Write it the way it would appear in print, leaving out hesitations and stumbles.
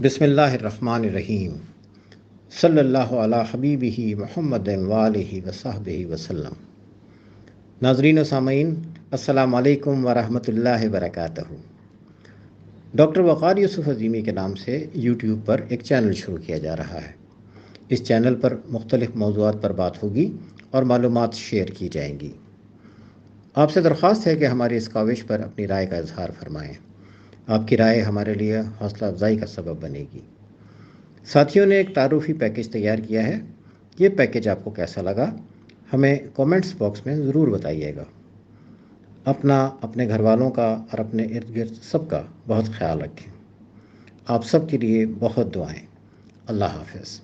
بسم اللہ الرحمن الرحیم صلی اللہ علی حبیبہ محمد وآلہ وصحبہ وسلم۔ ناظرین و سامعین، السلام علیکم ورحمۃ اللہ وبرکاتہ۔ ڈاکٹر وقار یوسف عظیمی کے نام سے یوٹیوب پر ایک چینل شروع کیا جا رہا ہے۔ اس چینل پر مختلف موضوعات پر بات ہوگی اور معلومات شیئر کی جائیں گی۔ آپ سے درخواست ہے کہ ہماری اس کاوش پر اپنی رائے کا اظہار فرمائیں۔ آپ کی رائے ہمارے لیے حوصلہ افزائی کا سبب بنے گی۔ ساتھیوں نے ایک تعارفی پیکیج تیار کیا ہے۔ یہ پیکیج آپ کو کیسا لگا ہمیں کومنٹس باکس میں ضرور بتائیے گا۔ اپنا، اپنے گھر والوں کا اور اپنے ارد گرد سب کا بہت خیال رکھیں۔ آپ سب کے لیے بہت دعائیں۔ اللہ حافظ۔